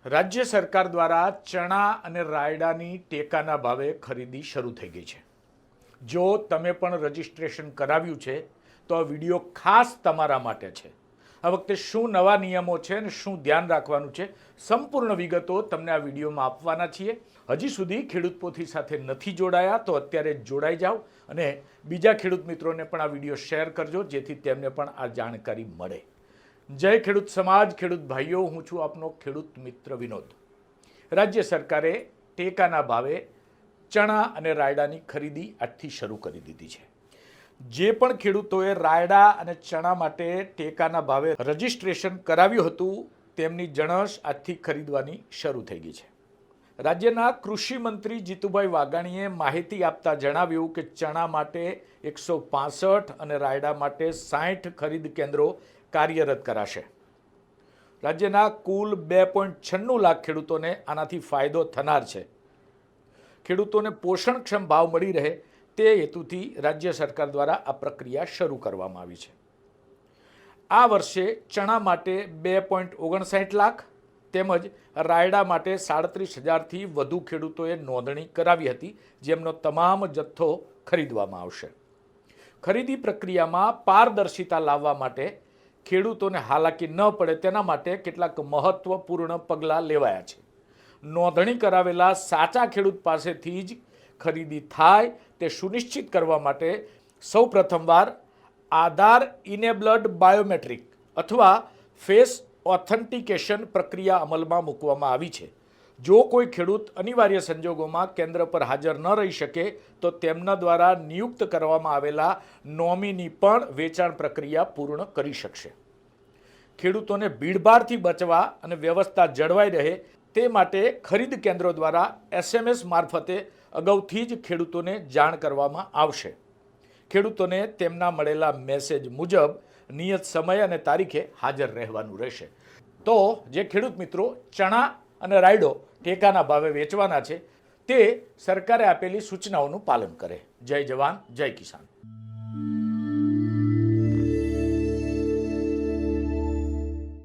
રાજ્ય સરકાર દ્વારા ચણા અને રાયડાની ટેકાના ભાવે ખરીદી શરૂ થઈ ગઈ છે। જો તમે પણ રજીસ્ટ્રેશન કરાવ્યું છે તો આ વિડીયો ખાસ તમારા માટે છે। આ વખતે શું નવા નિયમો છે અને શું ધ્યાન રાખવાનું છે, સંપૂર્ણ વિગતો તમને આ વિડીયોમાં આપવાના છીએ। હજી સુધી ખેડૂત પોથી સાથે નથી જોડાયા તો અત્યારે જોડાઈ જાઓ અને બીજા ખેડૂત મિત્રોને પણ આ વિડીયો શેર કરજો, જેથી તેમને પણ આ જાણકારી મળે। જય ખેડૂત સમાજ, ખેડૂત ભાઈઓ, હું છું આપનો ખેડૂત મિત્ર વિનોદ। રાજ્ય સરકારે ટેકાના ભાવે ચણા અને રાયડાની ખરીદી આજથી શરૂ કરી દીધી છે। જે પણ ખેડૂતોએ રાયડા અને ચણા માટે ટેકાના ભાવે રજીસ્ટ્રેશન કરાવ્યું હતું તેમની જણસ આજથી ખરીદવાની શરૂ થઈ ગઈ છે। રાજ્યના કૃષિ મંત્રી જીતુભાઈ વાઘાણીએ માહિતી આપતા જણાવ્યું કે ચણા માટે 165 અને રાયડા માટે 60 ખરીદ કેન્દ્રો કાર્યરત કરાશે। રાજ્યના કુલ 2.96 લાખ ખેડૂતોને આનાથી ફાયદો થનાર છે। ખેડૂતોને પોષણક્ષમ ભાવ મળી રહે તે હેતુથી રાજ્ય સરકાર દ્વારા આ પ્રક્રિયા શરૂ કરવામાં આવી છે। આ વર્ષે ચણા માટે 2.59 લાખ તેમજ રાયડા માટે 37,000થી વધુ ખેડૂતોએ નોંધણી કરાવી હતી, જેમનો તમામ જથ્થો ખરીદવામાં આવશે। ખરીદી પ્રક્રિયામાં પારદર્શિતા લાવવા માટે ખેડૂતોને હાલાકી ન પડે તેના માટે કેટલાક મહત્વપૂર્ણ પગલાં લેવાયા છે। નોંધણી કરાવેલા સાચા ખેડૂત પાસેથી જ ખરીદી થાય તે સુનિશ્ચિત કરવા માટે સૌપ્રથમવાર આધાર ઇનેબલ્ડ બાયોમેટ્રિક અથવા ફેસ ઓથેન્ટિકેશન પ્રક્રિયા અમલમાં મૂકવામાં આવી છે। જો કોઈ ખેડૂત અનિવાર્ય સંજોગોમાં કેન્દ્ર પર હાજર ન રહી શકે તો તેમના દ્વારા નિયુક્ત કરવામાં આવેલા નોમિની પણ વેચાણ પ્રક્રિયા પૂર્ણ કરી શકશે। ખેડૂતોને ભીડભાડથી બચવા અને વ્યવસ્થા જળવાઈ રહે તે માટે ખરીદ કેન્દ્રો દ્વારા SMS મારફતે અગાઉથી જ ખેડૂતોને જાણ કરવામાં આવશે। ખેડૂતોને તેમના મળેલા મેસેજ મુજબ નિયત સમય અને તારીખે હાજર રહેવાનું રહેશે। તો જે ખેડૂત મિત્રો ચણા અને રાયડો ટેકાના ભાવે વેચવાના છે તે સરકારે આપેલી સૂચનાઓનું પાલન કરે। જય જવાન, જય કિસાન।